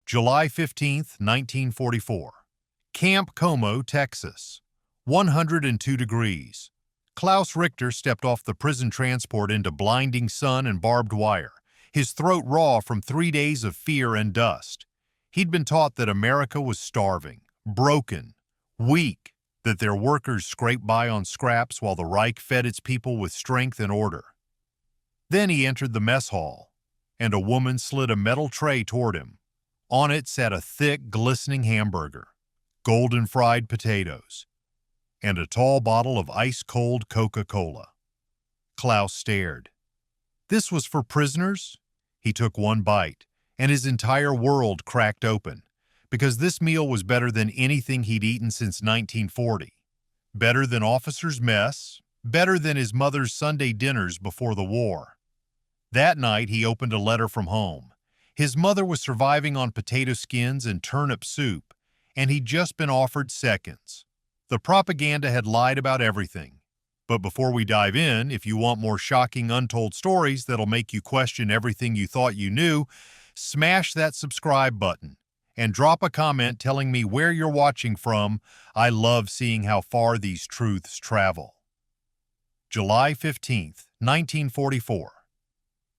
July 15, 1944. Camp Como, Texas. 102 degrees. Klaus Richter stepped off the prison transport into blinding sun and barbed wire, his throat raw from 3 days of fear and dust. He'd been taught that America was starving, broken, weak, that their workers scraped by on scraps while the Reich fed its people with strength and order. Then he entered the mess hall, and a woman slid a metal tray toward him. On it sat a thick, glistening hamburger, golden fried potatoes, and a tall bottle of ice-cold Coca-Cola. Klaus stared. This was for prisoners? He took one bite, and his entire world cracked open, because this meal was better than anything he'd eaten since 1940. Better than officers' mess, better than his mother's Sunday dinners before the war. That night, he opened a letter from home. His mother was surviving on potato skins and turnip soup, and he'd just been offered seconds. The propaganda had lied about everything. But before we dive in, if you want more shocking untold stories that'll make you question everything you thought you knew, smash that subscribe button and drop a comment telling me where you're watching from. I love seeing how far these truths travel. July 15th, 1944.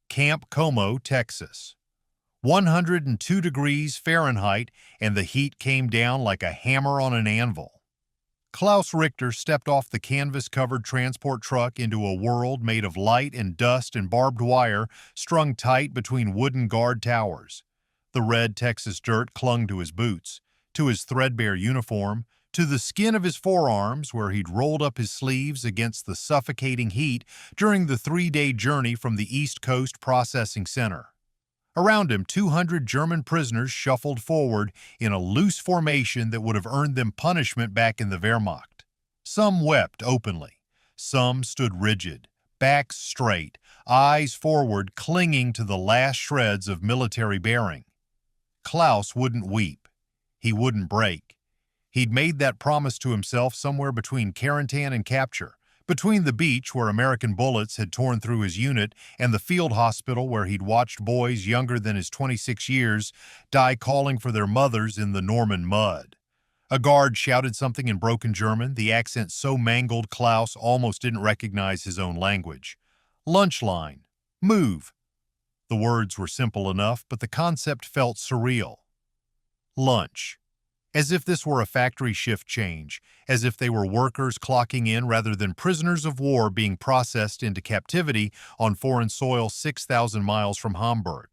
Camp Como, Texas. 102 degrees Fahrenheit, and the heat came down like a hammer on an anvil. Klaus Richter stepped off the canvas-covered transport truck into a world made of light and dust and barbed wire strung tight between wooden guard towers. The red Texas dirt clung to his boots, to his threadbare uniform, to the skin of his forearms where he'd rolled up his sleeves against the suffocating heat during the 3-day journey from the East Coast Processing Center. Around him, 200 German prisoners shuffled forward in a loose formation that would have earned them punishment back in the Wehrmacht. Some wept openly. Some stood rigid, backs straight, eyes forward, clinging to the last shreds of military bearing. Klaus wouldn't weep. He wouldn't break. He'd made that promise to himself somewhere between Carentan and capture, between the beach where American bullets had torn through his unit and the field hospital where he'd watched boys younger than his 26 years die calling for their mothers in the Norman mud. A guard shouted something in broken German, the accent so mangled Klaus almost didn't recognize his own language. Lunch line. Move. The words were simple enough, but the concept felt surreal. Lunch. As if this were a factory shift change, as if they were workers clocking in rather than prisoners of war being processed into captivity on foreign soil 6,000 miles from Hamburg.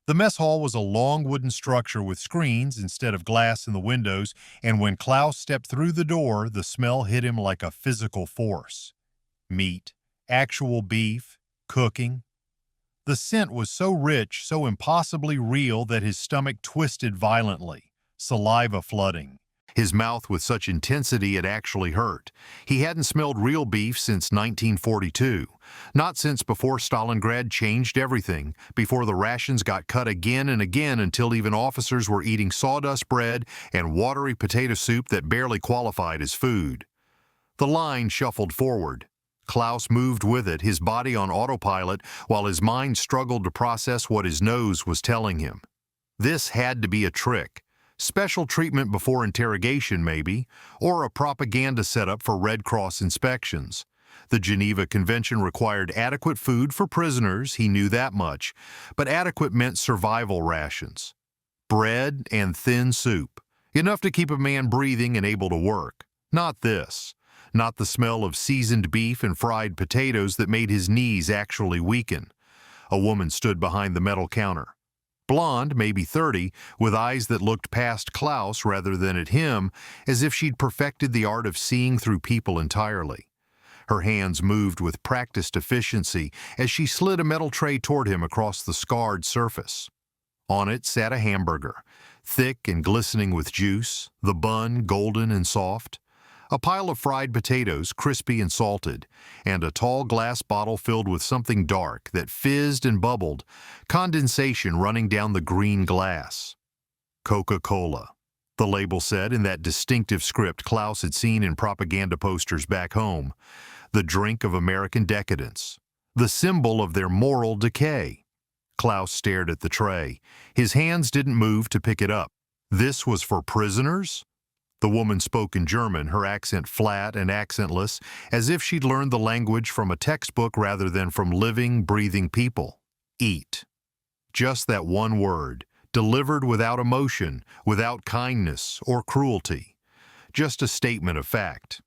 The mess hall was a long wooden structure with screens instead of glass in the windows, and when Klaus stepped through the door, the smell hit him like a physical force. Meat, actual beef, cooking. The scent was so rich, so impossibly real that his stomach twisted violently. Saliva flooding. His mouth with such intensity it actually hurt. He hadn't smelled real beef since 1942. Not since before Stalingrad changed everything, before the rations got cut again and again until even officers were eating sawdust bread and watery potato soup that barely qualified as food. The line shuffled forward. Klaus moved with it, his body on autopilot, while his mind struggled to process what his nose was telling him. This had to be a trick. Special treatment before interrogation, maybe, or a propaganda setup for Red Cross inspections. The Geneva Convention required adequate food for prisoners, he knew that much, but adequate meant survival rations. Bread and thin soup, enough to keep a man breathing and able to work. Not this. Not the smell of seasoned beef and fried potatoes that made his knees actually weaken. A woman stood behind the metal counter. Blonde, maybe 30, with eyes that looked past Klaus rather than at him, as if she'd perfected the art of seeing through people entirely. Her hands moved with practiced efficiency as she slid a metal tray toward him across the scarred surface. On it sat a hamburger, thick and glistening with juice, the bun golden and soft, a pile of fried potatoes, crispy and salted, and a tall glass bottle filled with something dark that fizzed and bubbled, condensation running down the green glass. Coca-Cola, the label said in that distinctive script Klaus had seen in propaganda posters back home. The drink of American decadence, the symbol of their moral decay. Klaus stared at the tray. His hands didn't move to pick it up. This was for prisoners? The woman spoke in German, her accent flat and accentless, as if she'd learned the language from a textbook rather than from living, breathing people. Eat. Just that one word, delivered without emotion, without kindness or cruelty. Just a statement of fact.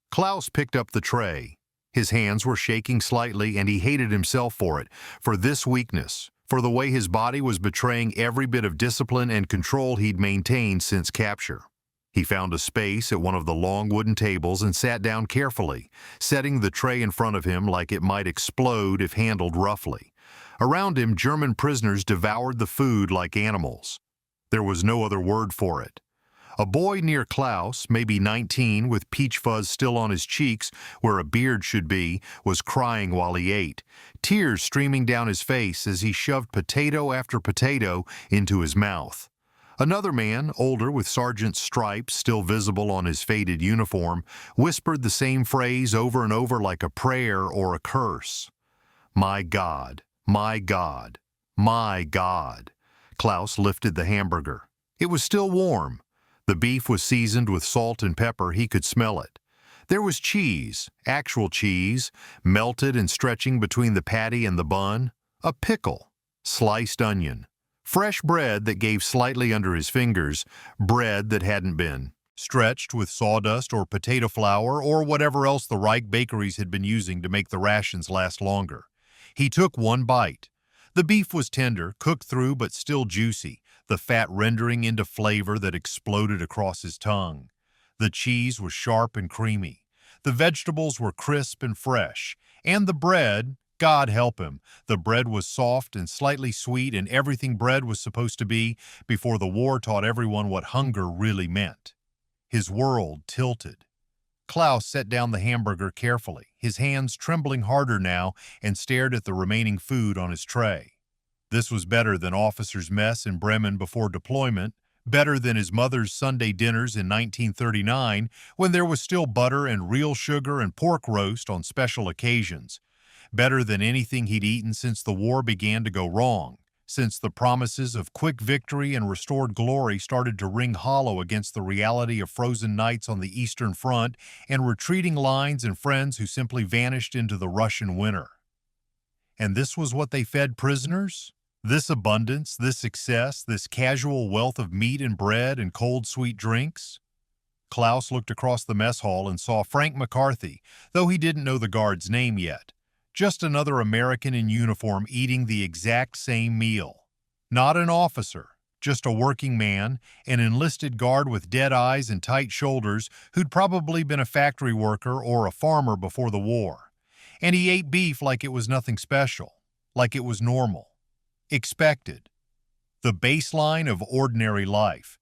Klaus picked up the tray. His hands were shaking slightly, and he hated himself for it, for this weakness, for the way his body was betraying every bit of discipline and control he'd maintained since capture. He found a space at one of the long wooden tables and sat down carefully, setting the tray in front of him like it might explode if handled roughly. Around him, German prisoners devoured the food like animals. There was no other word for it. A boy near Klaus, maybe 19, with peach fuzz still on his cheeks where a beard should be, was crying while he ate, tears streaming down his face as he shoved potato after potato into his mouth. Another man, older with sergeant's stripes still visible on his faded uniform, whispered the same phrase over and over like a prayer or a curse. My God, my God, my God. Klaus lifted the hamburger. It was still warm. The beef was seasoned with salt and pepper. He could smell it. There was cheese, actual cheese, melted and stretching between the patty and the bun, a pickle, sliced onion, fresh bread that gave slightly under his fingers, bread that hadn't been stretched with sawdust or potato flour or whatever else the Reich bakeries had been using to make the rations last longer. He took one bite. The beef was tender, cooked through but still juicy, the fat rendering into flavor that exploded across his tongue. The cheese was sharp and creamy. The vegetables were crisp and fresh. And the bread, God help him, the bread was soft and slightly sweet and everything bread was supposed to be before the war taught everyone what hunger really meant. His world tilted. Klaus set down the hamburger carefully, his hands trembling harder now, and stared at the remaining food on his tray. This was better than officers' mess in Bremen before deployment, better than his mother's Sunday dinners in 1939 when there was still butter and real sugar and pork roast on special occasions, better than anything he'd eaten since the war began to go wrong, since the promises of quick victory and restored glory started to ring hollow against the reality of frozen nights on the Eastern Front and retreating lines and friends who simply vanished into the Russian winter. And this was what they fed prisoners? This abundance, this excess, this casual wealth of meat and bread and cold sweet drinks? Klaus looked across the mess hall and saw Frank McCarthy, though he didn't know the guard's name yet. Just another American in uniform eating the exact same meal. Not an officer, just a working man, an enlisted guard with dead eyes and tight shoulders who'd probably been a factory worker or a farmer before the war. And he ate beef like it was nothing special, like it was normal. Expected. The baseline of ordinary life.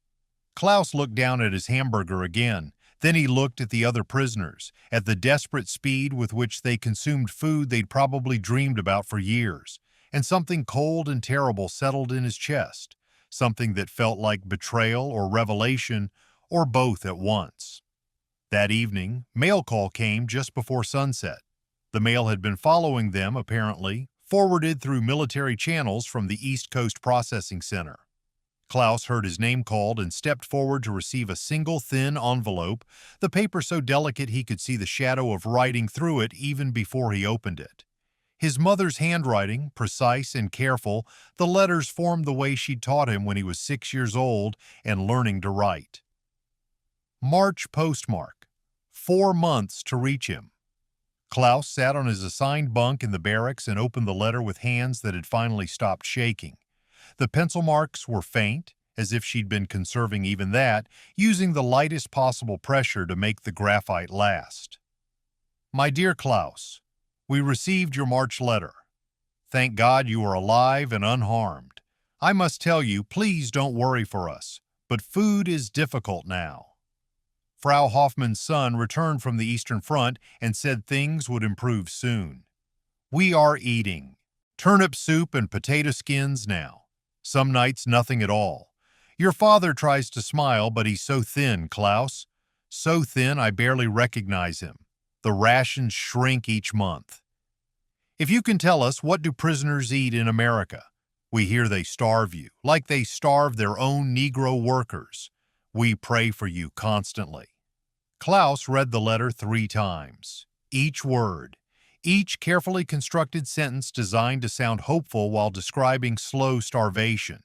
Klaus looked down at his hamburger again. Then he looked at the other prisoners, at the desperate speed with which they consumed food they'd probably dreamed about for years, and something cold and terrible settled in his chest, something that felt like betrayal or revelation, or both at once. That evening, mail call came just before sunset. The mail had been following them, apparently, forwarded through military channels from the East Coast Processing Center. Klaus heard his name called and stepped forward to receive a single thin envelope, the paper so delicate he could see the shadow of writing through it even before he opened it. His mother's handwriting, precise and careful, the letters formed the way she'd taught him when he was 6 years old and learning to write. March postmark. 4 months to reach him. Klaus sat on his assigned bunk in the barracks and opened the letter with hands that had finally stopped shaking. The pencil marks were faint, as if she'd been conserving even that, using the lightest possible pressure to make the graphite last. My dear Klaus, we received your March letter. Thank God you are alive and unharmed. I must tell you, please don't worry for us, but food is difficult now. Frau Hoffmann's son returned from the Eastern Front and said things would improve soon. We are eating turnip soup and potato skins now. Some nights nothing at all. Your father tries to smile, but he's so thin, Klaus. So thin I barely recognize him. The rations shrink each month. If you can tell us, what do prisoners eat in America? We hear they starve you, like they starve their own Negro workers. We pray for you constantly." Klaus read the letter 3 times. Each word, each carefully constructed sentence designed to sound hopeful while describing slow starvation.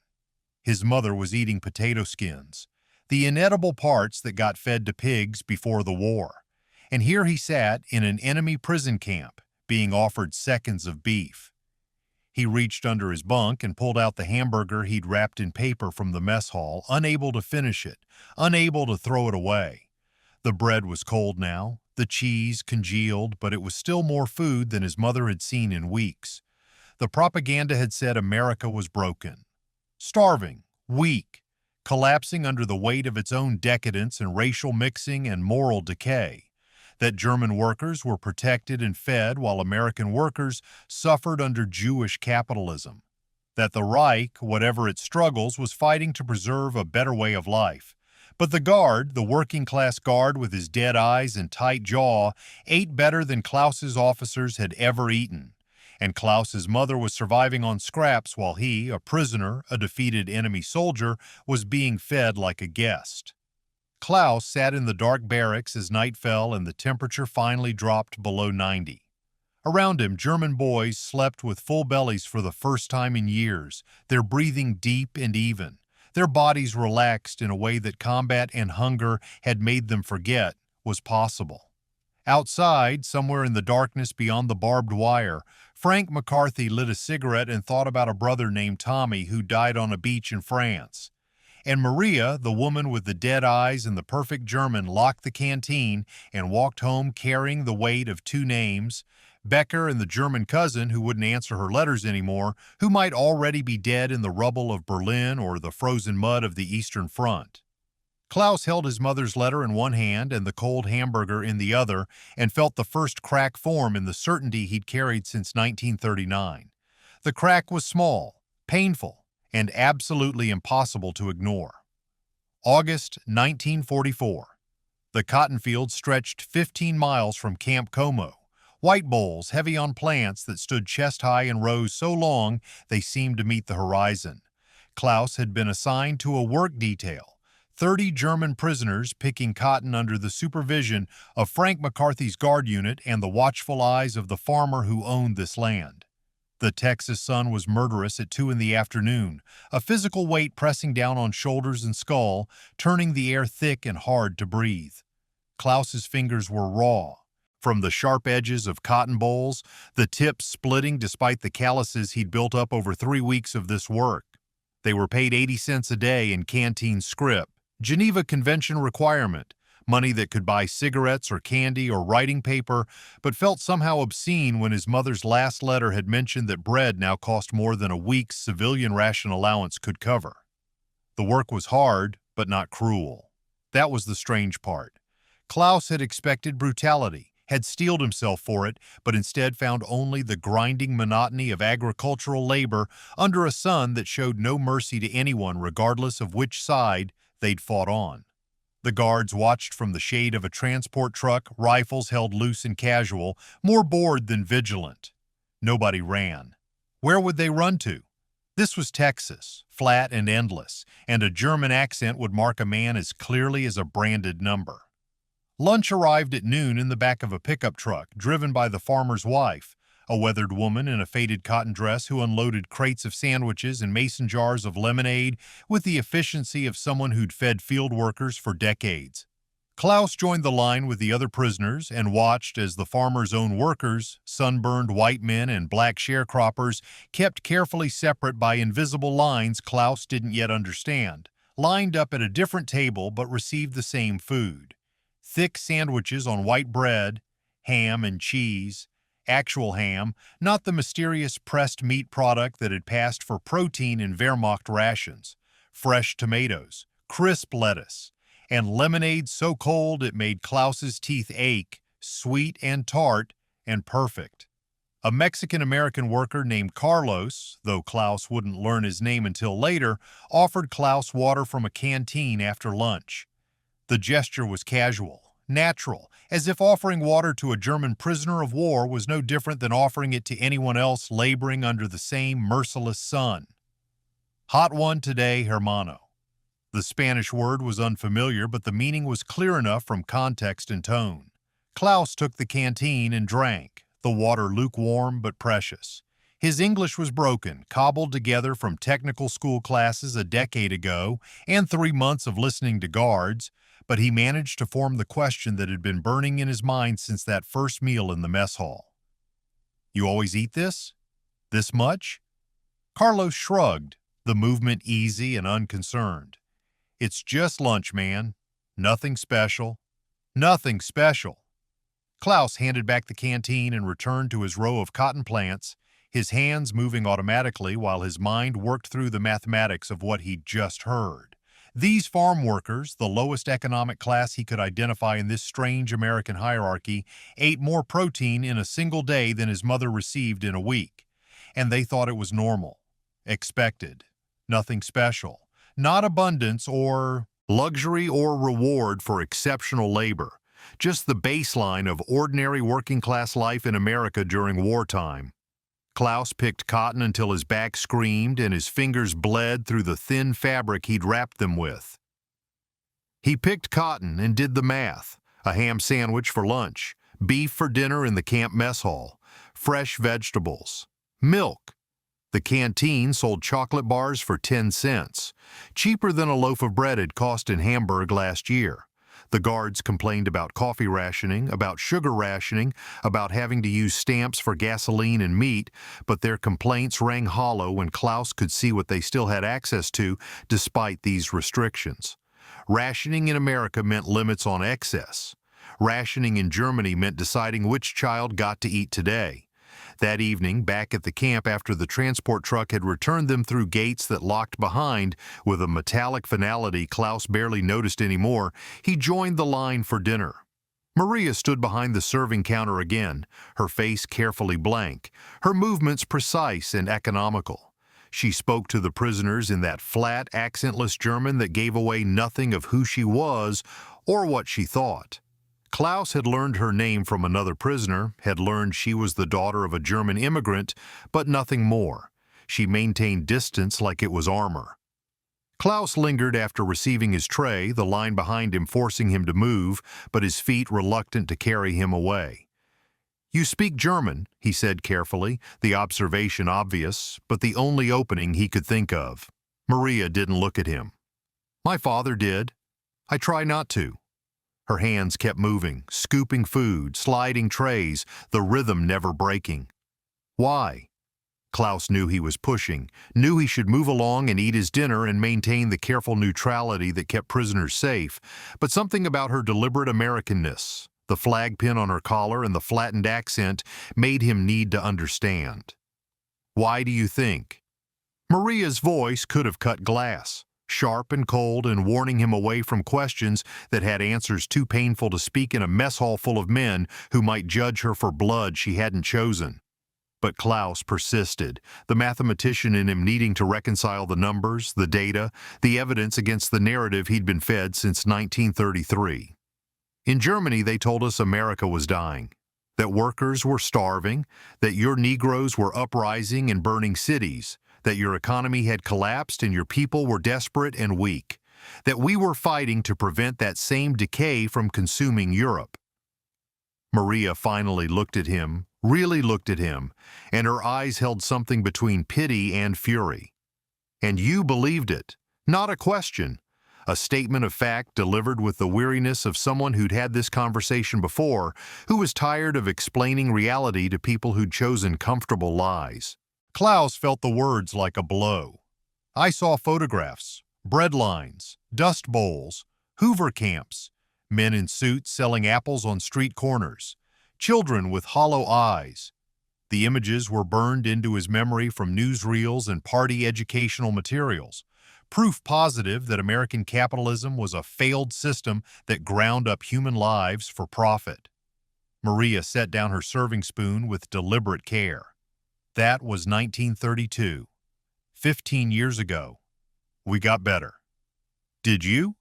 His mother was eating potato skins, the inedible parts that got fed to pigs before the war. And here he sat in an enemy prison camp, being offered seconds of beef. He reached under his bunk and pulled out the hamburger he'd wrapped in paper from the mess hall, unable to finish it, unable to throw it away. The bread was cold now, the cheese congealed, but it was still more food than his mother had seen in weeks. The propaganda had said America was broken, starving, weak, collapsing under the weight of its own decadence and racial mixing and moral decay. That German workers were protected and fed while American workers suffered under Jewish capitalism. That the Reich, whatever its struggles, was fighting to preserve a better way of life. But the guard, the working-class guard with his dead eyes and tight jaw, ate better than Klaus's officers had ever eaten. And Klaus's mother was surviving on scraps while he, a prisoner, a defeated enemy soldier, was being fed like a guest. Klaus sat in the dark barracks as night fell and the temperature finally dropped below 90. Around him, German boys slept with full bellies for the first time in years, their breathing deep and even, their bodies relaxed in a way that combat and hunger had made them forget was possible. Outside, somewhere in the darkness beyond the barbed wire, Frank McCarthy lit a cigarette and thought about a brother named Tommy who died on a beach in France. And Maria, the woman with the dead eyes and the perfect German, locked the canteen and walked home carrying the weight of 2 names, Becker and the German cousin who wouldn't answer her letters anymore, who might already be dead in the rubble of Berlin or the frozen mud of the Eastern Front. Klaus held his mother's letter in one hand and the cold hamburger in the other and felt the first crack form in the certainty he'd carried since 1939. The crack was small, painful, and absolutely impossible to ignore. August 1944. The cotton fields stretched 15 miles from Camp Como, white bowls heavy on plants that stood chest-high in rows so long they seemed to meet the horizon. Klaus had been assigned to a work detail, 30 German prisoners picking cotton under the supervision of Frank McCarthy's guard unit and the watchful eyes of the farmer who owned this land. The Texas sun was murderous at 2 in the afternoon, a physical weight pressing down on shoulders and skull, turning the air thick and hard to breathe. Klaus's fingers were raw. From the sharp edges of cotton bolls, the tips splitting despite the calluses he'd built up over 3 weeks of this work. They were paid 80 cents a day in canteen scrip, Geneva Convention requirement, money that could buy cigarettes or candy or writing paper, but felt somehow obscene when his mother's last letter had mentioned that bread now cost more than a week's civilian ration allowance could cover. The work was hard, but not cruel. That was the strange part. Klaus had expected brutality, had steeled himself for it, but instead found only the grinding monotony of agricultural labor under a sun that showed no mercy to anyone regardless of which side they'd fought on. The guards watched from the shade of a transport truck, rifles held loose and casual, more bored than vigilant. Nobody ran. Where would they run to? This was Texas, flat and endless, and a German accent would mark a man as clearly as a branded number. Lunch arrived at noon in the back of a pickup truck, driven by the farmer's wife, a weathered woman in a faded cotton dress who unloaded crates of sandwiches and mason jars of lemonade with the efficiency of someone who'd fed field workers for decades. Klaus joined the line with the other prisoners and watched as the farmer's own workers, sunburned white men and black sharecroppers, kept carefully separate by invisible lines Klaus didn't yet understand, lined up at a different table but received the same food. Thick sandwiches on white bread, ham and cheese, actual ham, not the mysterious pressed meat product that had passed for protein in Wehrmacht rations, fresh tomatoes, crisp lettuce, and lemonade so cold it made Klaus's teeth ache, sweet and tart and perfect. A Mexican-American worker named Carlos, though Klaus wouldn't learn his name until later, offered Klaus water from a canteen after lunch. The gesture was casual, natural, as if offering water to a German prisoner of war was no different than offering it to anyone else laboring under the same merciless sun. Hot one today, hermano. The Spanish word was unfamiliar, but the meaning was clear enough from context and tone. Klaus took the canteen and drank, the water lukewarm but precious. His English was broken, cobbled together from technical school classes a decade ago and 3 months of listening to guards, but he managed to form the question that had been burning in his mind since that first meal in the mess hall. "You always eat this? This much?" Carlos shrugged, the movement easy and unconcerned. "It's just lunch, man. Nothing special. Nothing special." Klaus handed back the canteen and returned to his row of cotton plants, his hands moving automatically while his mind worked through the mathematics of what he'd just heard. These farm workers, the lowest economic class he could identify in this strange American hierarchy, ate more protein in a single day than his mother received in a week. And they thought it was normal, expected, nothing special, not abundance or luxury or reward for exceptional labor, just the baseline of ordinary working-class life in America during wartime. Klaus picked cotton until his back screamed and his fingers bled through the thin fabric he'd wrapped them with. He picked cotton and did the math. A ham sandwich for lunch, beef for dinner in the camp mess hall, fresh vegetables, milk. The canteen sold chocolate bars for 10 cents, cheaper than a loaf of bread had cost in Hamburg last year. The guards complained about coffee rationing, about sugar rationing, about having to use stamps for gasoline and meat, but their complaints rang hollow when Klaus could see what they still had access to despite these restrictions. Rationing in America meant limits on excess. Rationing in Germany meant deciding which child got to eat today. That evening, back at the camp after the transport truck had returned them through gates that locked behind, with a metallic finality Klaus barely noticed anymore, he joined the line for dinner. Maria stood behind the serving counter again, her face carefully blank, her movements precise and economical. She spoke to the prisoners in that flat, accentless German that gave away nothing of who she was or what she thought. Klaus had learned her name from another prisoner, had learned she was the daughter of a German immigrant, but nothing more. She maintained distance like it was armor. Klaus lingered after receiving his tray, the line behind him forcing him to move, but his feet reluctant to carry him away. "You speak German," he said carefully, the observation obvious, but the only opening he could think of. Maria didn't look at him. "My father did. I try not to." Her hands kept moving, scooping food, sliding trays, the rhythm never breaking. "Why?" Klaus knew he was pushing, knew he should move along and eat his dinner and maintain the careful neutrality that kept prisoners safe, but something about her deliberate Americanness, the flag pin on her collar and the flattened accent, made him need to understand. "Why do you think?" Maria's voice could have cut glass, sharp and cold and warning him away from questions that had answers too painful to speak in a mess hall full of men who might judge her for blood she hadn't chosen. But Klaus persisted, the mathematician in him needing to reconcile the numbers, the data, the evidence against the narrative he'd been fed since 1933. In Germany, they told us America was dying, that workers were starving, that your Negroes were uprising and burning cities, that your economy had collapsed and your people were desperate and weak, that we were fighting to prevent that same decay from consuming Europe. Maria finally looked at him, really looked at him, and her eyes held something between pity and fury. "And you believed it. Not a question. A statement of fact delivered with the weariness of someone who'd had this conversation before, who was tired of explaining reality to people who'd chosen comfortable lies." Klaus felt the words like a blow. "I saw photographs, bread lines, dust bowls, Hoover camps, men in suits selling apples on street corners, children with hollow eyes." The images were burned into his memory from newsreels and party educational materials, proof positive that American capitalism was a failed system that ground up human lives for profit. Maria set down her serving spoon with deliberate care. That was 1932. 15 years ago. We got better. Did you?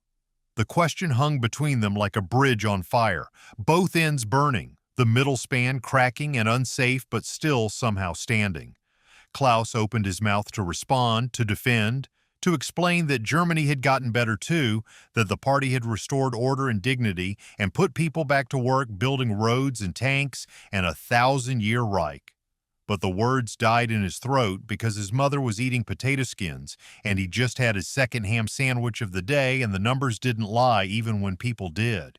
The question hung between them like a bridge on fire, both ends burning, the middle span cracking and unsafe but still somehow standing. Klaus opened his mouth to respond, to defend, to explain that Germany had gotten better too, that the party had restored order and dignity and put people back to work building roads and tanks and a 1,000-year Reich. But the words died in his throat because his mother was eating potato skins and he just had his second ham sandwich of the day, and the numbers didn't lie even when people did.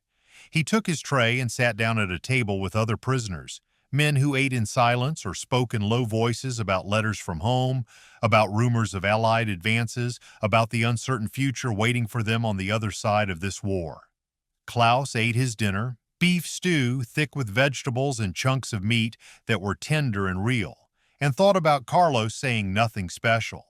He took his tray and sat down at a table with other prisoners, men who ate in silence or spoke in low voices about letters from home, about rumors of Allied advances, about the uncertain future waiting for them on the other side of this war. Klaus ate his dinner, beef stew thick with vegetables and chunks of meat that were tender and real, and thought about Carlos saying nothing special.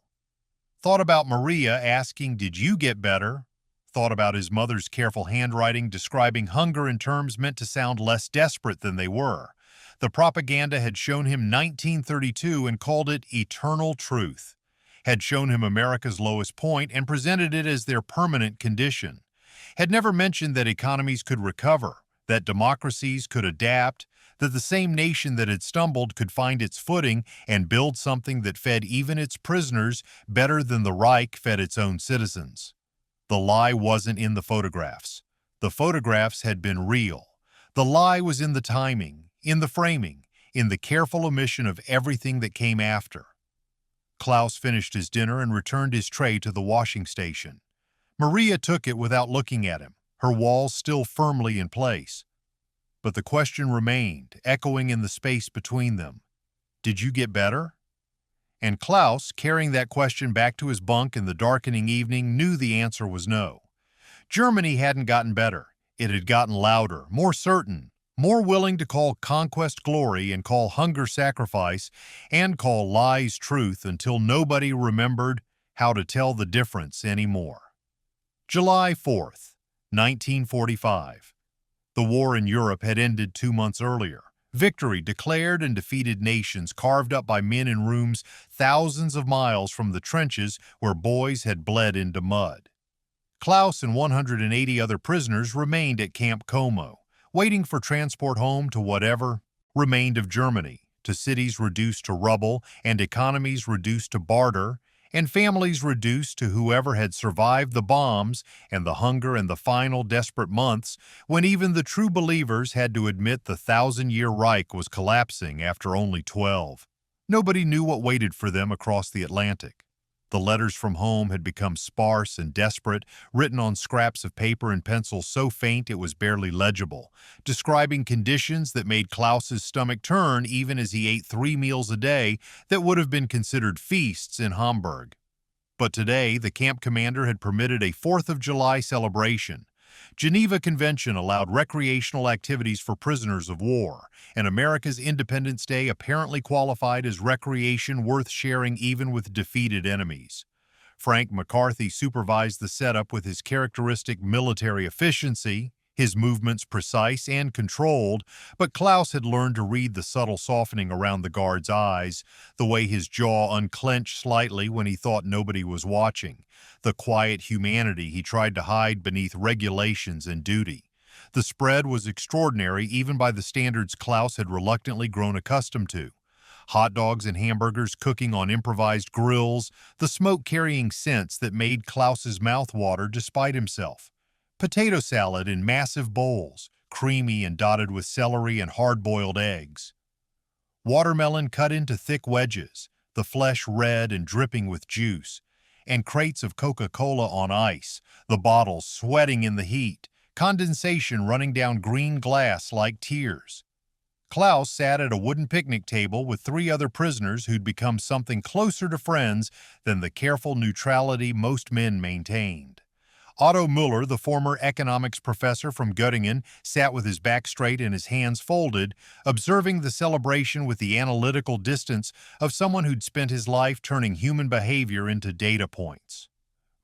Thought about Maria asking, "Did you get better?" Thought about his mother's careful handwriting describing hunger in terms meant to sound less desperate than they were. The propaganda had shown him 1932 and called it eternal truth, had shown him America's lowest point and presented it as their permanent condition, had never mentioned that economies could recover, that democracies could adapt, that the same nation that had stumbled could find its footing and build something that fed even its prisoners better than the Reich fed its own citizens. The lie wasn't in the photographs. The photographs had been real. The lie was in the timing, in the framing, in the careful omission of everything that came after. Klaus finished his dinner and returned his tray to the washing station. Maria took it without looking at him, her walls still firmly in place. But the question remained, echoing in the space between them. Did you get better? And Klaus, carrying that question back to his bunk in the darkening evening, knew the answer was no. Germany hadn't gotten better. It had gotten louder, more certain, more willing to call conquest glory and call hunger sacrifice and call lies truth until nobody remembered how to tell the difference anymore. July 4th, 1945. The war in Europe had ended 2 months earlier. Victory declared and defeated nations carved up by men in rooms thousands of miles from the trenches where boys had bled into mud. Klaus and 180 other prisoners remained at Camp Como, waiting for transport home to whatever remained of Germany, to cities reduced to rubble and economies reduced to barter, and families reduced to whoever had survived the bombs and the hunger and the final desperate months when even the true believers had to admit the 1,000-year Reich was collapsing after only 12. Nobody knew what waited for them across the Atlantic. The letters from home had become sparse and desperate, written on scraps of paper and pencil so faint it was barely legible, describing conditions that made Klaus's stomach turn even as he ate 3 meals a day that would have been considered feasts in Hamburg. But today, the camp commander had permitted a 4th of July celebration. Geneva Convention allowed recreational activities for prisoners of war, and America's Independence Day apparently qualified as recreation worth sharing even with defeated enemies. Frank McCarthy supervised the setup with his characteristic military efficiency, his movements precise and controlled, but Klaus had learned to read the subtle softening around the guard's eyes, the way his jaw unclenched slightly when he thought nobody was watching, the quiet humanity he tried to hide beneath regulations and duty. The spread was extraordinary even by the standards Klaus had reluctantly grown accustomed to. Hot dogs and hamburgers cooking on improvised grills, the smoke-carrying scents that made Klaus's mouth water despite himself. Potato salad in massive bowls, creamy and dotted with celery and hard-boiled eggs. Watermelon cut into thick wedges, the flesh red and dripping with juice, and crates of Coca-Cola on ice, the bottles sweating in the heat, condensation running down green glass like tears. Klaus sat at a wooden picnic table with 3 other prisoners who'd become something closer to friends than the careful neutrality most men maintained. Otto Müller, the former economics professor from Göttingen, sat with his back straight and his hands folded, observing the celebration with the analytical distance of someone who'd spent his life turning human behavior into data points.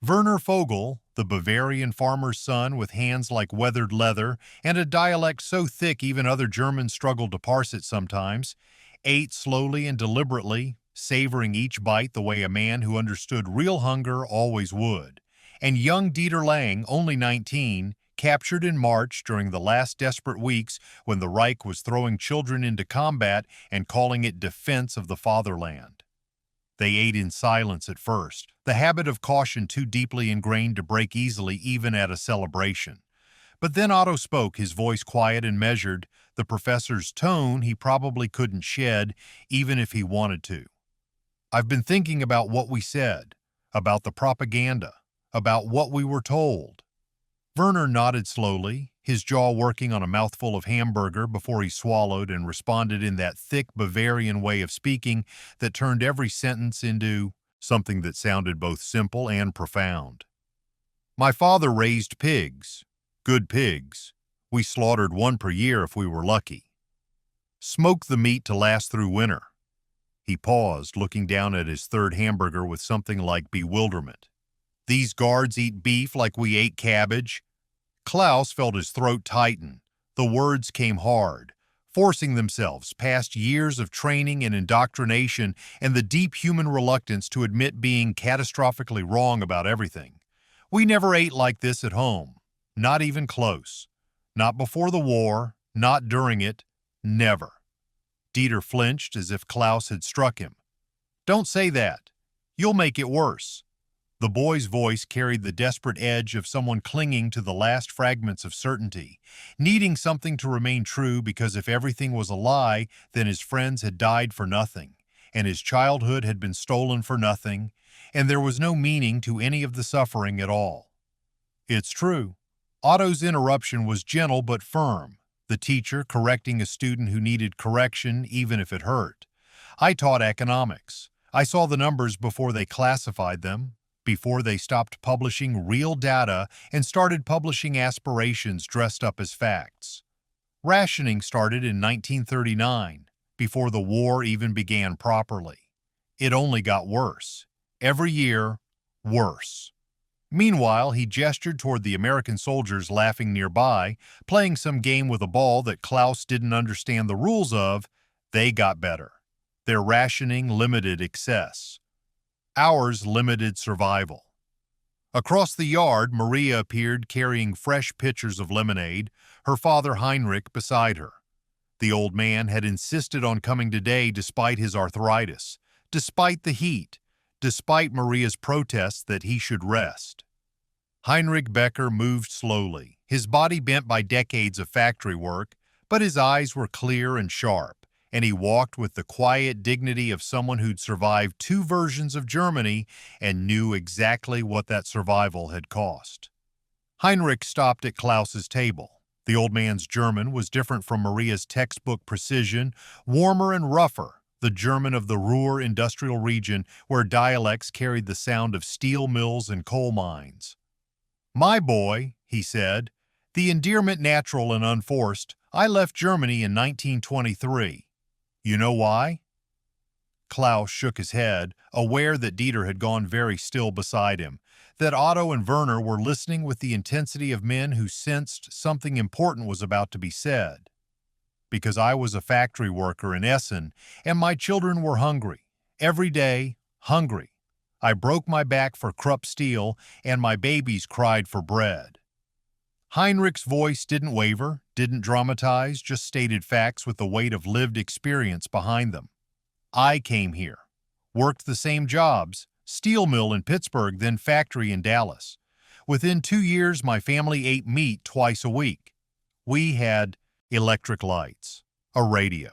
Werner Vogel, the Bavarian farmer's son with hands like weathered leather and a dialect so thick even other Germans struggled to parse it sometimes, ate slowly and deliberately, savoring each bite the way a man who understood real hunger always would. and young Dieter Lang, only 19, captured in March during the last desperate weeks when the Reich was throwing children into combat and calling it defense of the fatherland. They ate in silence at first, the habit of caution too deeply ingrained to break easily even at a celebration. But then Otto spoke, his voice quiet and measured, the professor's tone he probably couldn't shed, even if he wanted to. "I've been thinking about what we said, about the propaganda, about what we were told." Werner nodded slowly, his jaw working on a mouthful of hamburger before he swallowed and responded in that thick Bavarian way of speaking that turned every sentence into something that sounded both simple and profound. "My father raised pigs. Good pigs. We slaughtered one per year if we were lucky. Smoked the meat to last through winter." He paused, looking down at his third hamburger with something like bewilderment. "These guards eat beef like we ate cabbage." Klaus felt his throat tighten. The words came hard, forcing themselves past years of training and indoctrination and the deep human reluctance to admit being catastrophically wrong about everything. "We never ate like this at home. Not even close. Not before the war, not during it, never." Dieter flinched as if Klaus had struck him. "Don't say that. You'll make it worse." The boy's voice carried the desperate edge of someone clinging to the last fragments of certainty, needing something to remain true because if everything was a lie, then his friends had died for nothing, and his childhood had been stolen for nothing, and there was no meaning to any of the suffering at all. "It's true." Otto's interruption was gentle but firm, the teacher correcting a student who needed correction even if it hurt. "I taught economics. I saw the numbers before they classified them, before they stopped publishing real data and started publishing aspirations dressed up as facts. Rationing started in 1939, before the war even began properly. It only got worse. Every year, worse." Meanwhile, he gestured toward the American soldiers laughing nearby, playing some game with a ball that Klaus didn't understand the rules of. They got better. Their rationing limited excess. Ours limited survival. Across the yard, Maria appeared carrying fresh pitchers of lemonade, her father Heinrich beside her. The old man had insisted on coming today despite his arthritis, despite the heat, despite Maria's protests that he should rest. Heinrich Becker moved slowly, his body bent by decades of factory work, but his eyes were clear and sharp, and he walked with the quiet dignity of someone who'd survived 2 versions of Germany and knew exactly what that survival had cost. Heinrich stopped at Klaus's table. The old man's German was different from Maria's textbook precision, warmer and rougher, the German of the Ruhr industrial region where dialects carried the sound of steel mills and coal mines. "My boy," he said, "the endearment natural and unforced, I left Germany in 1923. You know why?" Klaus shook his head, aware that Dieter had gone very still beside him, that Otto and Werner were listening with the intensity of men who sensed something important was about to be said. "Because I was a factory worker in Essen, and my children were hungry. Every day, hungry. I broke my back for Krupp steel, and my babies cried for bread." Heinrich's voice didn't waver, didn't dramatize, just stated facts with the weight of lived experience behind them. "I came here, worked the same jobs, steel mill in Pittsburgh, then factory in Dallas. Within 2 years, my family ate meat twice a week. We had electric lights, a radio.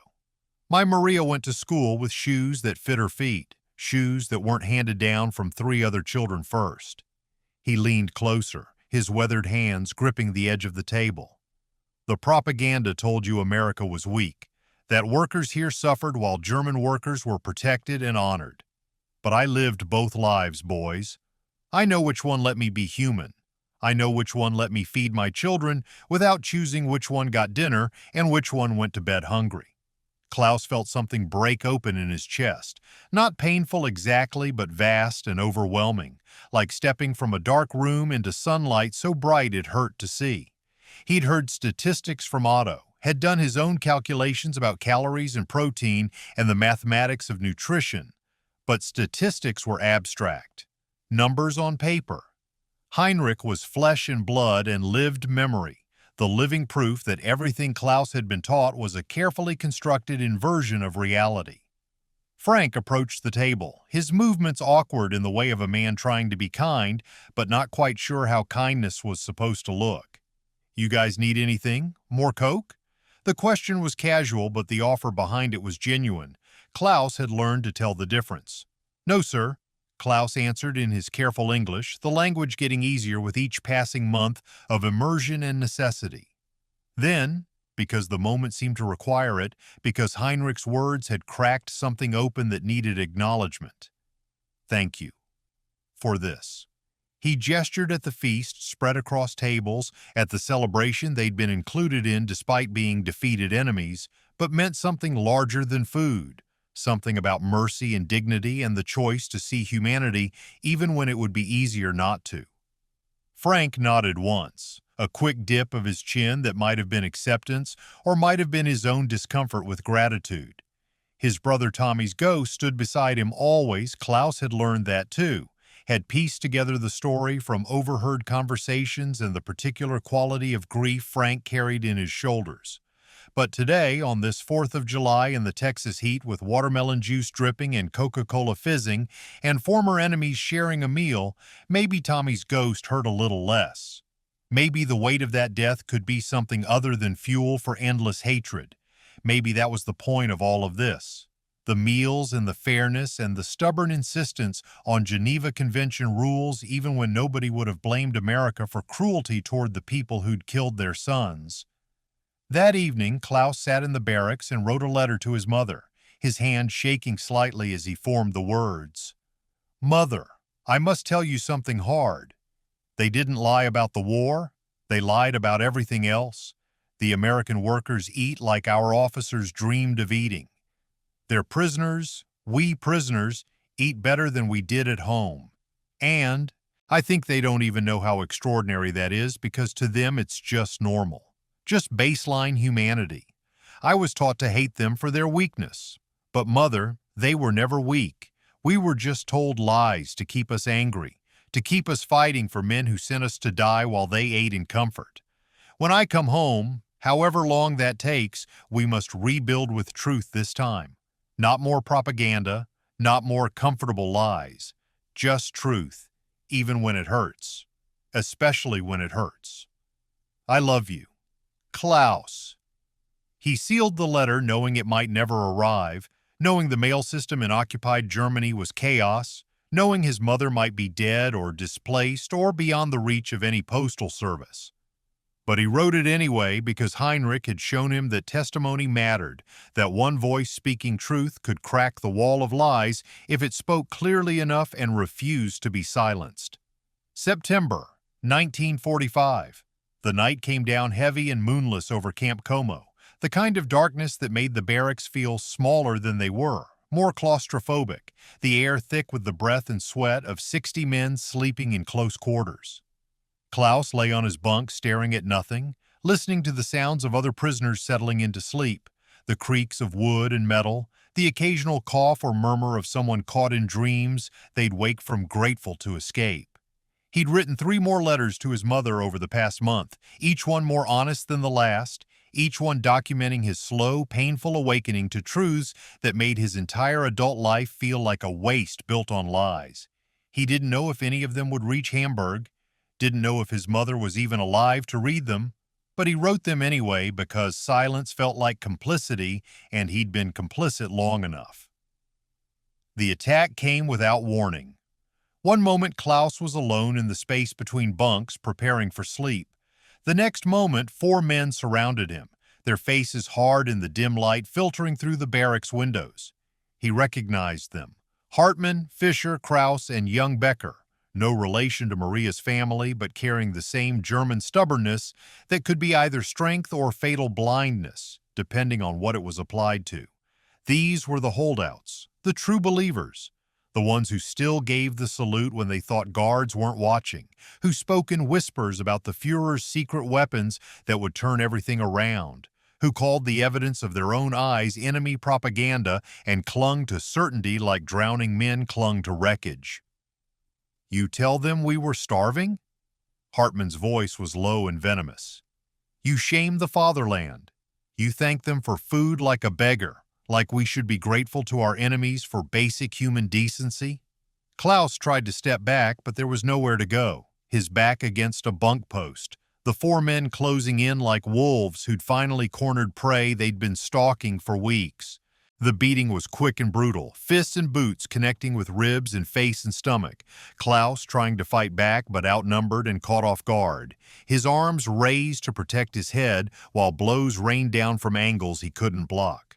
My Maria went to school with shoes that fit her feet, shoes that weren't handed down from 3 other children first." He leaned closer, his weathered hands gripping the edge of the table. "The propaganda told you America was weak, that workers here suffered while German workers were protected and honored. But I lived both lives, boys. I know which one let me be human. I know which one let me feed my children without choosing which one got dinner and which one went to bed hungry." Klaus felt something break open in his chest, not painful exactly, but vast and overwhelming, like stepping from a dark room into sunlight so bright it hurt to see. He'd heard statistics from Otto, had done his own calculations about calories and protein and the mathematics of nutrition, but statistics were abstract, numbers on paper. Heinrich was flesh and blood and lived memory, the living proof that everything Klaus had been taught was a carefully constructed inversion of reality. Frank approached the table, his movements awkward in the way of a man trying to be kind, but not quite sure how kindness was supposed to look. "You guys need anything? More Coke?" The question was casual, but the offer behind it was genuine. Klaus had learned to tell the difference. "No, sir," Klaus answered in his careful English, the language getting easier with each passing month of immersion and necessity. Then, because the moment seemed to require it, because Heinrich's words had cracked something open that needed acknowledgement. "Thank you. For this." He gestured at the feast spread across tables, at the celebration they'd been included in despite being defeated enemies, but meant something larger than food, something about mercy and dignity and the choice to see humanity even when it would be easier not to. Frank nodded once, a quick dip of his chin that might have been acceptance or might have been his own discomfort with gratitude. His brother Tommy's ghost stood beside him always. Klaus had learned that too, had pieced together the story from overheard conversations and the particular quality of grief Frank carried in his shoulders. But today, on this 4th of July in the Texas heat with watermelon juice dripping and Coca-Cola fizzing and former enemies sharing a meal, maybe Tommy's ghost hurt a little less. Maybe the weight of that death could be something other than fuel for endless hatred. Maybe that was the point of all of this. The meals and the fairness and the stubborn insistence on Geneva Convention rules even when nobody would have blamed America for cruelty toward the people who'd killed their sons. That evening, Klaus sat in the barracks and wrote a letter to his mother, his hand shaking slightly as he formed the words. "Mother, I must tell you something hard. They didn't lie about the war. They lied about everything else. The American workers eat like our officers dreamed of eating. Their prisoners, we prisoners, eat better than we did at home. And I think they don't even know how extraordinary that is because to them it's just normal. Just baseline humanity. I was taught to hate them for their weakness. But Mother, they were never weak. We were just told lies to keep us angry, to keep us fighting for men who sent us to die while they ate in comfort. When I come home, however long that takes, we must rebuild with truth this time. Not more propaganda, not more comfortable lies. Just truth, even when it hurts. Especially when it hurts. I love you. Klaus." He sealed the letter knowing it might never arrive, knowing the mail system in occupied Germany was chaos, knowing his mother might be dead or displaced or beyond the reach of any postal service. But he wrote it anyway because Heinrich had shown him that testimony mattered, that one voice speaking truth could crack the wall of lies if it spoke clearly enough and refused to be silenced. September 1945. The night came down heavy and moonless over Camp Como, the kind of darkness that made the barracks feel smaller than they were, more claustrophobic, the air thick with the breath and sweat of 60 men sleeping in close quarters. Klaus lay on his bunk staring at nothing, listening to the sounds of other prisoners settling into sleep, the creaks of wood and metal, the occasional cough or murmur of someone caught in dreams they'd wake from grateful to escape. He'd written 3 more letters to his mother over the past month, each one more honest than the last, each one documenting his slow, painful awakening to truths that made his entire adult life feel like a waste built on lies. He didn't know if any of them would reach Hamburg, didn't know if his mother was even alive to read them, but he wrote them anyway because silence felt like complicity and he'd been complicit long enough. The attack came without warning. One moment Klaus was alone in the space between bunks preparing for sleep. The next moment 4 men surrounded him, their faces hard in the dim light filtering through the barracks windows. He recognized them. Hartmann, Fischer, Kraus, and young Becker, no relation to Maria's family but carrying the same German stubbornness that could be either strength or fatal blindness, depending on what it was applied to. These were the holdouts, the true believers, the ones who still gave the salute when they thought guards weren't watching, who spoke in whispers about the Führer's secret weapons that would turn everything around, who called the evidence of their own eyes enemy propaganda and clung to certainty like drowning men clung to wreckage. "You tell them we were starving?" Hartmann's voice was low and venomous. You shame the fatherland. You thank them for food like a beggar, like we should be grateful to our enemies for basic human decency. Klaus tried to step back, but there was nowhere to go, his back against a bunk post, the four men closing in like wolves who'd finally cornered prey they'd been stalking for weeks. The beating was quick and brutal, fists and boots connecting with ribs and face and stomach. Klaus trying to fight back but outnumbered and caught off guard. His arms raised to protect his head while blows rained down from angles he couldn't block.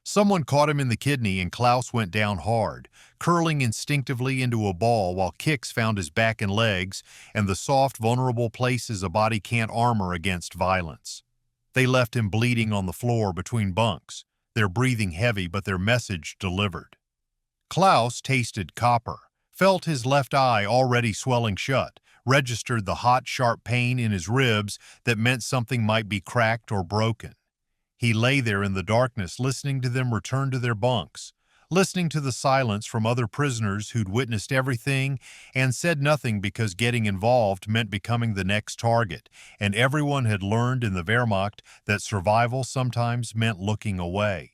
Someone caught him in the kidney and Klaus went down hard, curling instinctively into a ball while kicks found his back and legs and the soft, vulnerable places a body can't armor against violence. They left him bleeding on the floor between bunks, their breathing heavy but their message delivered. Klaus tasted copper, felt his left eye already swelling shut, registered the hot, sharp pain in his ribs that meant something might be cracked or broken. He lay there in the darkness listening to them return to their bunks, listening to the silence from other prisoners who'd witnessed everything and said nothing because getting involved meant becoming the next target, and everyone had learned in the Wehrmacht that survival sometimes meant looking away.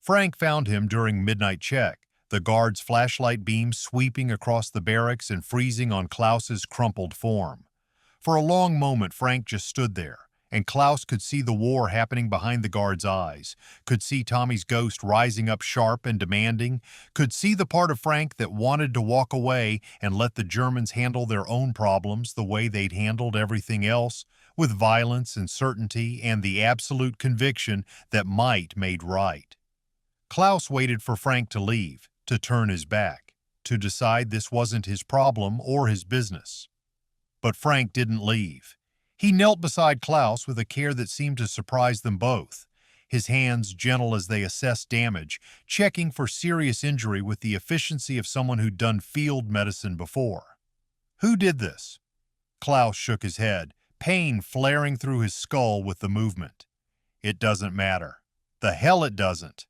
Frank found him during midnight check, the guard's flashlight beam sweeping across the barracks and freezing on Klaus's crumpled form. For a long moment Frank just stood there, and Klaus could see the war happening behind the guard's eyes, could see Tommy's ghost rising up sharp and demanding, could see the part of Frank that wanted to walk away and let the Germans handle their own problems the way they'd handled everything else, with violence and certainty and the absolute conviction that might made right. Klaus waited for Frank to leave, to turn his back, to decide this wasn't his problem or his business. But Frank didn't leave. He knelt beside Klaus with a care that seemed to surprise them both, his hands gentle as they assessed damage, checking for serious injury with the efficiency of someone who'd done field medicine before. Who did this? Klaus shook his head, pain flaring through his skull with the movement. It doesn't matter. The hell it doesn't.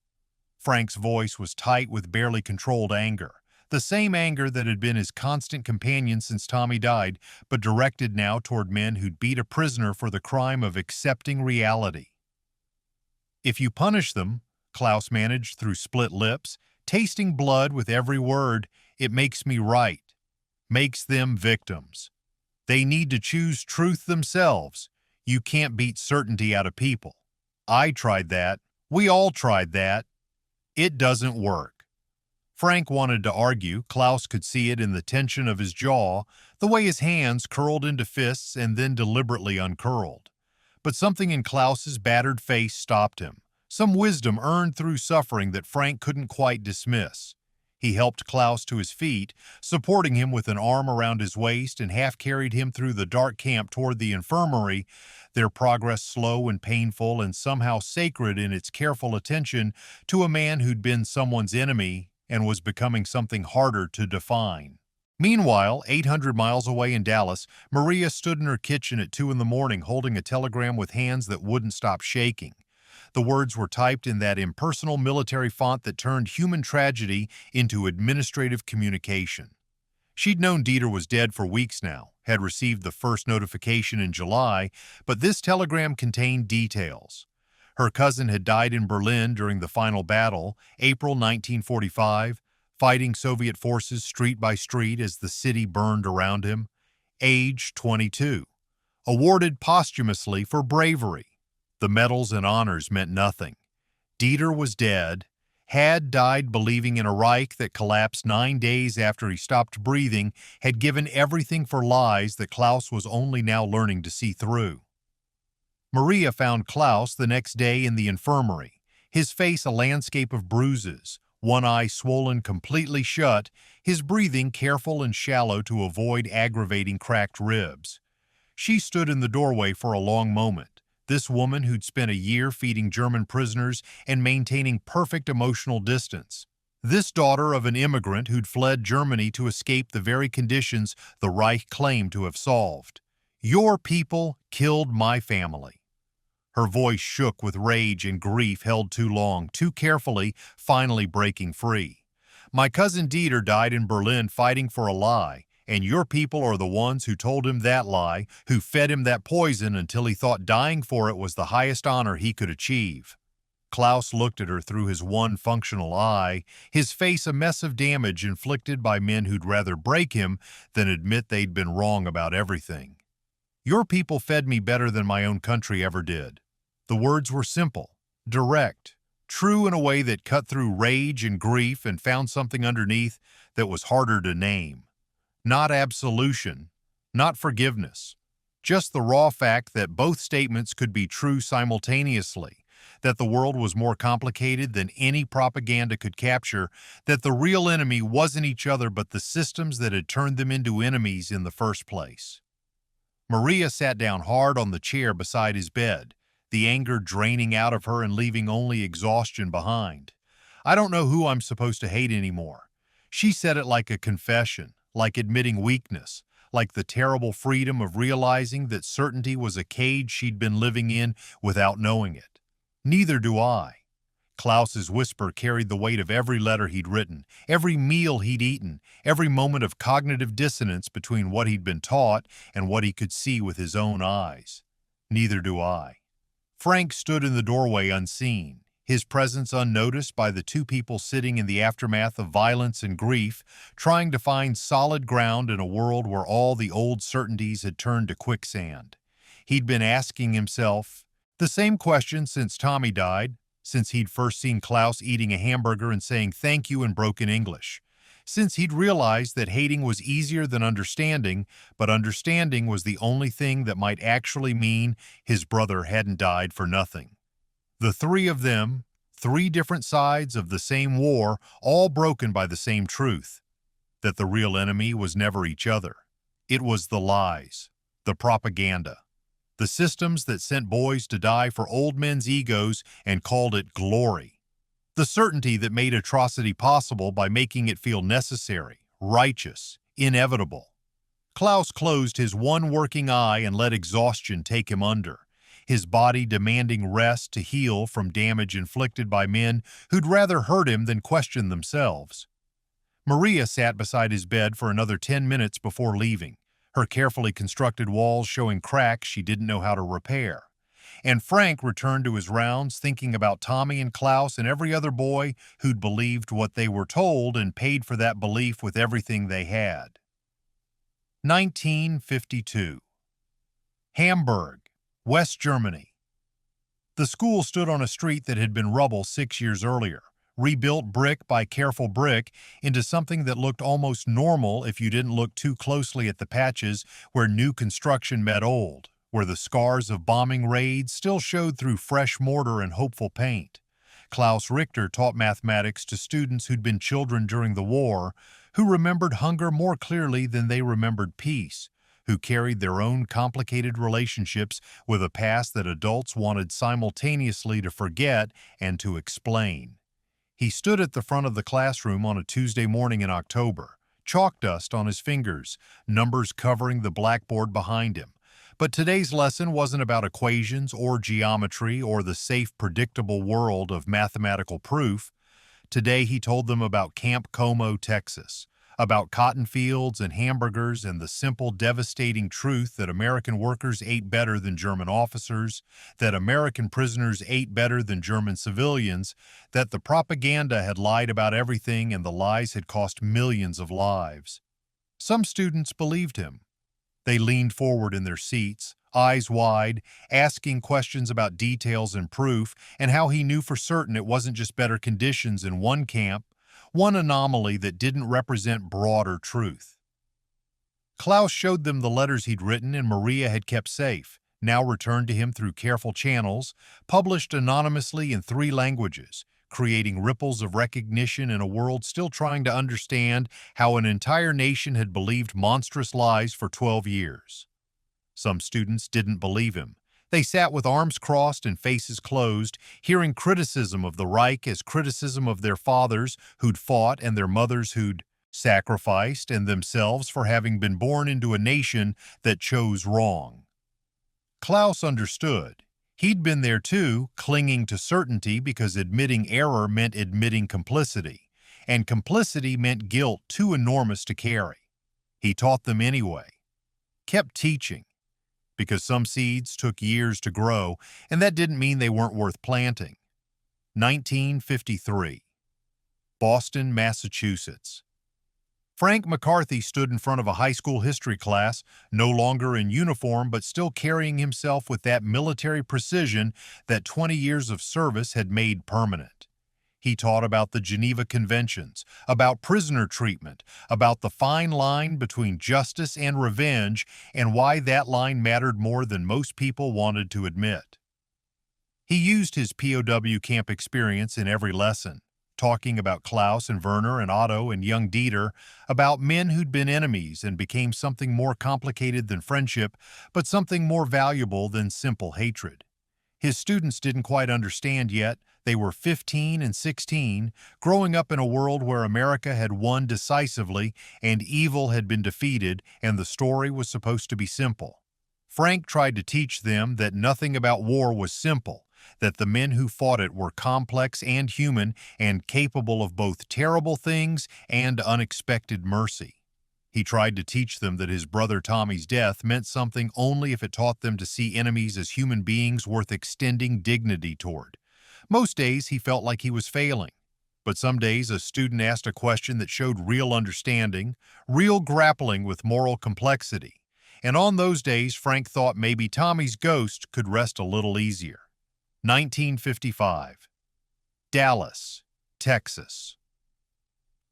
Frank's voice was tight with barely controlled anger. The same anger that had been his constant companion since Tommy died, but directed now toward men who'd beat a prisoner for the crime of accepting reality. If you punish them, Klaus managed through split lips, tasting blood with every word, it makes me right, makes them victims. They need to choose truth themselves. You can't beat certainty out of people. I tried that. We all tried that. It doesn't work. Frank wanted to argue. Klaus could see it in the tension of his jaw, the way his hands curled into fists and then deliberately uncurled. But something in Klaus's battered face stopped him, some wisdom earned through suffering that Frank couldn't quite dismiss. He helped Klaus to his feet, supporting him with an arm around his waist and half-carried him through the dark camp toward the infirmary, their progress slow and painful and somehow sacred in its careful attention to a man who'd been someone's enemy and was becoming something harder to define. Meanwhile, 800 miles away in Dallas, Maria stood in her kitchen at 2 a.m. holding a telegram with hands that wouldn't stop shaking. The words were typed in that impersonal military font that turned human tragedy into administrative communication. She'd known Dieter was dead for weeks now, had received the first notification in July, but this telegram contained details. Her cousin had died in Berlin during the final battle, April 1945, fighting Soviet forces street by street as the city burned around him. Age 22. Awarded posthumously for bravery. The medals and honors meant nothing. Dieter was dead, had died believing in a Reich that collapsed 9 days after he stopped breathing, had given everything for lies that Klaus was only now learning to see through. Maria found Klaus the next day in the infirmary, his face a landscape of bruises, one eye swollen completely shut, his breathing careful and shallow to avoid aggravating cracked ribs. She stood in the doorway for a long moment, this woman who'd spent a year feeding German prisoners and maintaining perfect emotional distance. This daughter of an immigrant who'd fled Germany to escape the very conditions the Reich claimed to have solved. Your people killed my family. Her voice shook with rage and grief held too long, too carefully, finally breaking free. My cousin Dieter died in Berlin fighting for a lie, And your people are the ones who told him that lie, who fed him that poison until he thought dying for it was the highest honor he could achieve. Klaus looked at her through his one functional eye, his face a mess of damage inflicted by men who'd rather break him than admit they'd been wrong about everything. Your people fed me better than my own country ever did. The words were simple, direct, true in a way that cut through rage and grief and found something underneath that was harder to name. Not absolution, not forgiveness, just the raw fact that both statements could be true simultaneously, that the world was more complicated than any propaganda could capture, that the real enemy wasn't each other but the systems that had turned them into enemies in the first place. Maria sat down hard on the chair beside his bed, the anger draining out of her and leaving only exhaustion behind. I don't know who I'm supposed to hate anymore. She said it like a confession, like admitting weakness, like the terrible freedom of realizing that certainty was a cage she'd been living in without knowing it. Neither do I. Klaus's whisper carried the weight of every letter he'd written, every meal he'd eaten, every moment of cognitive dissonance between what he'd been taught and what he could see with his own eyes. Neither do I. Frank stood in the doorway unseen, his presence unnoticed by the two people sitting in the aftermath of violence and grief, trying to find solid ground in a world where all the old certainties had turned to quicksand. He'd been asking himself the same question since Tommy died, since he'd first seen Klaus eating a hamburger and saying thank you in broken English, since he'd realized that hating was easier than understanding, but understanding was the only thing that might actually mean his brother hadn't died for nothing. The three of them, three different sides of the same war, all broken by the same truth, that the real enemy was never each other. It was the lies, the propaganda, the systems that sent boys to die for old men's egos and called it glory. The certainty that made atrocity possible by making it feel necessary, righteous, inevitable. Klaus closed his one working eye and let exhaustion take him under, his body demanding rest to heal from damage inflicted by men who'd rather hurt him than question themselves. Maria sat beside his bed for another 10 minutes before leaving, her carefully constructed walls showing cracks she didn't know how to repair. And Frank returned to his rounds thinking about Tommy and Klaus and every other boy who'd believed what they were told and paid for that belief with everything they had. 1952. Hamburg, West Germany. The school stood on a street that had been rubble 6 years earlier, rebuilt brick by careful brick into something that looked almost normal if you didn't look too closely at the patches where new construction met old, where the scars of bombing raids still showed through fresh mortar and hopeful paint. Klaus Richter taught mathematics to students who'd been children during the war, who remembered hunger more clearly than they remembered peace, who carried their own complicated relationships with a past that adults wanted simultaneously to forget and to explain. He stood at the front of the classroom on a Tuesday morning in October, chalk dust on his fingers, numbers covering the blackboard behind him. But today's lesson wasn't about equations or geometry or the safe, predictable world of mathematical proof. Today he told them about Camp Como, Texas, about cotton fields and hamburgers and the simple, devastating truth that American workers ate better than German officers, that American prisoners ate better than German civilians, that the propaganda had lied about everything and the lies had cost millions of lives. Some students believed him. They leaned forward in their seats, eyes wide, asking questions about details and proof, and how he knew for certain it wasn't just better conditions in one camp, one anomaly that didn't represent broader truth. Klaus showed them the letters he'd written and Maria had kept safe, now returned to him through careful channels, published anonymously in 3 languages, creating ripples of recognition in a world still trying to understand how an entire nation had believed monstrous lies for 12 years. Some students didn't believe him. They sat with arms crossed and faces closed, hearing criticism of the Reich as criticism of their fathers who'd fought and their mothers who'd sacrificed, and themselves for having been born into a nation that chose wrong. Klaus understood. He'd been there too, clinging to certainty because admitting error meant admitting complicity, and complicity meant guilt too enormous to carry. He taught them anyway, kept teaching, because some seeds took years to grow, and that didn't mean they weren't worth planting. 1953. Boston, Massachusetts. Frank McCarthy stood in front of a high school history class, no longer in uniform but still carrying himself with that military precision that 20 years of service had made permanent. He taught about the Geneva Conventions, about prisoner treatment, about the fine line between justice and revenge, and why that line mattered more than most people wanted to admit. He used his POW camp experience in every lesson, talking about Klaus and Werner and Otto and young Dieter, about men who'd been enemies and became something more complicated than friendship, but something more valuable than simple hatred. His students didn't quite understand yet. They were 15 and 16, growing up in a world where America had won decisively and evil had been defeated, and the story was supposed to be simple. Frank tried to teach them that nothing about war was simple, that the men who fought it were complex and human and capable of both terrible things and unexpected mercy. He tried to teach them that his brother Tommy's death meant something only if it taught them to see enemies as human beings worth extending dignity toward. Most days he felt like he was failing, but some days a student asked a question that showed real understanding, real grappling with moral complexity. And on those days, Frank thought maybe Tommy's ghost could rest a little easier. 1955. Dallas, Texas.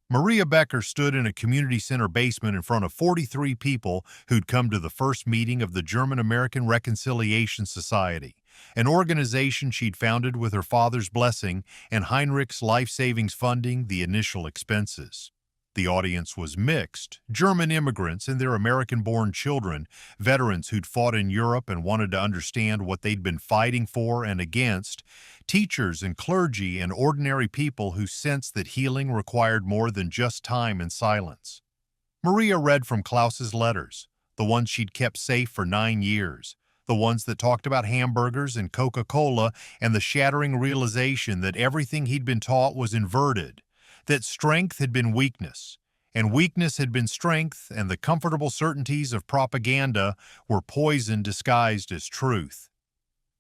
Maria Becker stood in a community center basement in front of 43 people who'd come to the first meeting of the German-American Reconciliation Society, an organization she'd founded with her father's blessing and Heinrich's life savings funding the initial expenses. The audience was mixed: German immigrants and their American-born children, veterans who'd fought in Europe and wanted to understand what they'd been fighting for and against, teachers and clergy and ordinary people who sensed that healing required more than just time and silence. Maria read from Klaus's letters, the ones she'd kept safe for 9 years, the ones that talked about hamburgers and Coca-Cola and the shattering realization that everything he'd been taught was inverted, that strength had been weakness, and weakness had been strength, and the comfortable certainties of propaganda were poison disguised as truth.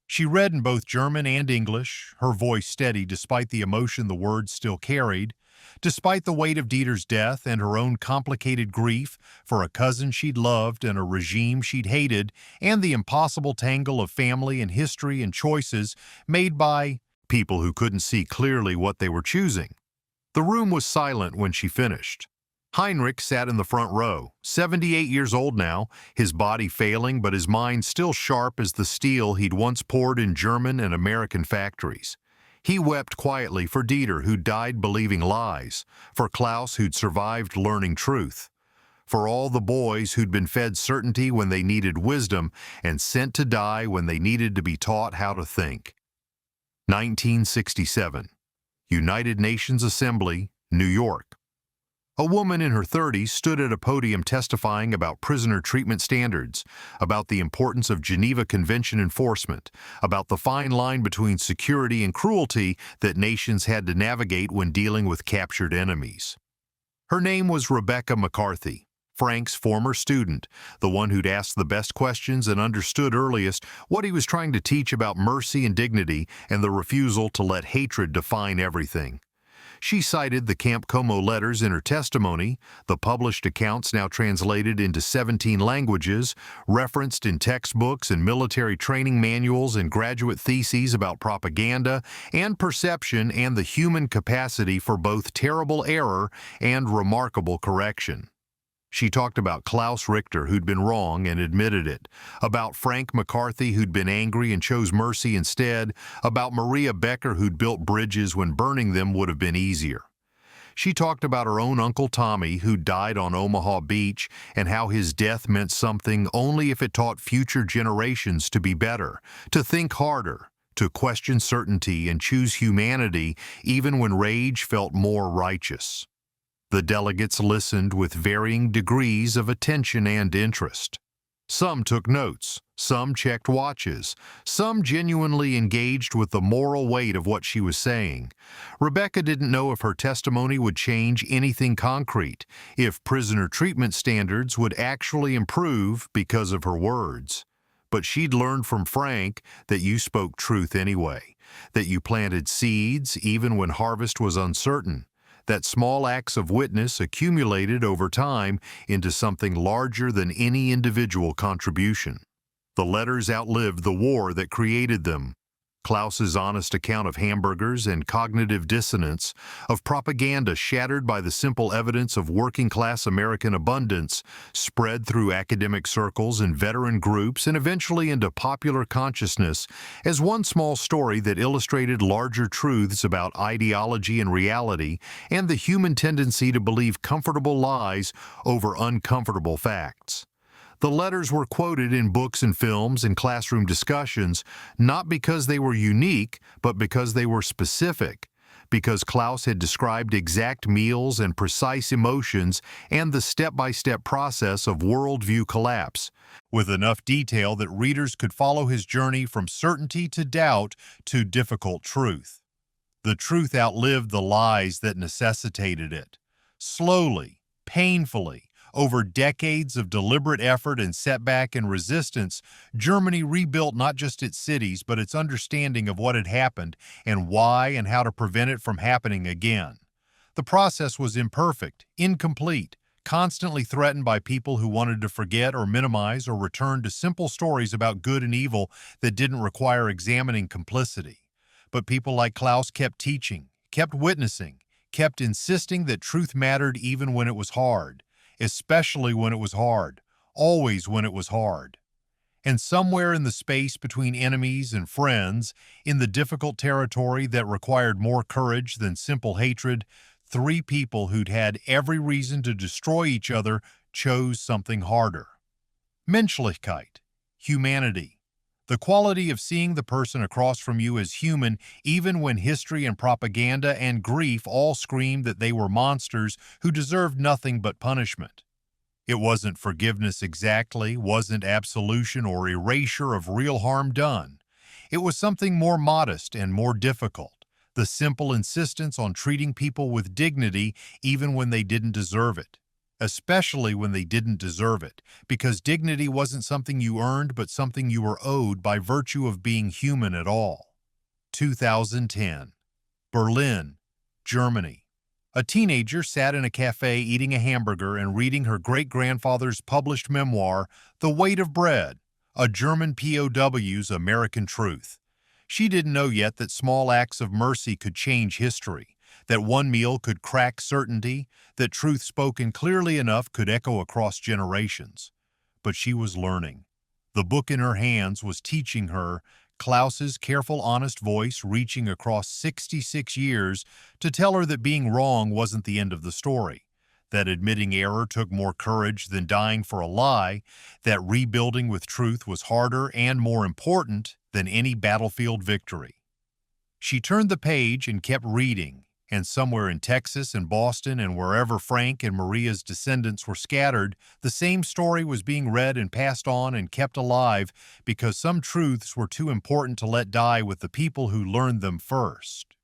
She read in both German and English, her voice steady despite the emotion the words still carried, despite the weight of Dieter's death and her own complicated grief for a cousin she'd loved and a regime she'd hated, and the impossible tangle of family and history and choices made by people who couldn't see clearly what they were choosing. The room was silent when she finished. Heinrich sat in the front row, 78 years old now, his body failing but his mind still sharp as the steel he'd once poured in German and American factories. He wept quietly for Dieter, who died believing lies, for Klaus, who'd survived learning truth, for all the boys who'd been fed certainty when they needed wisdom and sent to die when they needed to be taught how to think. 1967. United Nations Assembly, New York. A woman in her 30s stood at a podium testifying about prisoner treatment standards, about the importance of Geneva Convention enforcement, about the fine line between security and cruelty that nations had to navigate when dealing with captured enemies. Her name was Rebecca McCarthy, Frank's former student, the one who'd asked the best questions and understood earliest what he was trying to teach about mercy and dignity and the refusal to let hatred define everything. She cited the Camp Como letters in her testimony, the published accounts now translated into 17 languages, referenced in textbooks and military training manuals and graduate theses about propaganda and perception and the human capacity for both terrible error and remarkable correction. She talked about Klaus Richter, who'd been wrong and admitted it, about Frank McCarthy, who'd been angry and chose mercy instead, about Maria Becker, who'd built bridges when burning them would have been easier. She talked about her own Uncle Tommy, who died on Omaha Beach, and how his death meant something only if it taught future generations to be better, to think harder, to question certainty and choose humanity even when rage felt more righteous. The delegates listened with varying degrees of attention and interest. Some took notes, Some checked watches. Some genuinely engaged with the moral weight of what she was saying. Rebecca didn't know if her testimony would change anything concrete, if prisoner treatment standards would actually improve because of her words. But she'd learned from Frank that you spoke truth anyway, that you planted seeds even when harvest was uncertain, that small acts of witness accumulated over time into something larger than any individual contribution. The letters outlived the war that created them. Klaus's honest account of hamburgers and cognitive dissonance, of propaganda shattered by the simple evidence of working-class American abundance, spread through academic circles and veteran groups and eventually into popular consciousness as one small story that illustrated larger truths about ideology and reality and the human tendency to believe comfortable lies over uncomfortable facts. The letters were quoted in books and films and classroom discussions, not because they were unique, but because they were specific, because Klaus had described exact meals and precise emotions and the step-by-step process of worldview collapse, with enough detail that readers could follow his journey from certainty to doubt to difficult truth. The truth outlived the lies that necessitated it. Slowly, painfully, over decades of deliberate effort and setback and resistance, Germany rebuilt not just its cities, but its understanding of what had happened and why and how to prevent it from happening again. The process was imperfect, incomplete, constantly threatened by people who wanted to forget or minimize or return to simple stories about good and evil that didn't require examining complicity. But people like Klaus kept teaching, kept witnessing, kept insisting that truth mattered even when it was hard. Especially when it was hard, always when it was hard. And somewhere in the space between enemies and friends, in the difficult territory that required more courage than simple hatred, three people who'd had every reason to destroy each other chose something harder. Menschlichkeit, humanity. The quality of seeing the person across from you as human even when history and propaganda and grief all screamed that they were monsters who deserved nothing but punishment. It wasn't forgiveness exactly, wasn't absolution or erasure of real harm done. It was something more modest and more difficult, the simple insistence on treating people with dignity even when they didn't deserve it. Especially when they didn't deserve it, because dignity wasn't something you earned but something you were owed by virtue of being human at all. 2010. Berlin, Germany. A teenager sat in a cafe eating a hamburger and reading her great-grandfather's published memoir, The Weight of Bread, a German POW's American Truth. She didn't know yet that small acts of mercy could change history, that one meal could crack certainty, that truth spoken clearly enough could echo across generations. But she was learning. The book in her hands was teaching her, Klaus's careful, honest voice reaching across 66 years to tell her that being wrong wasn't the end of the story, that admitting error took more courage than dying for a lie, that rebuilding with truth was harder and more important than any battlefield victory. She turned the page and kept reading, and somewhere in Texas and Boston and wherever Frank and Maria's descendants were scattered, the same story was being read and passed on and kept alive because some truths were too important to let die with the people who learned them first.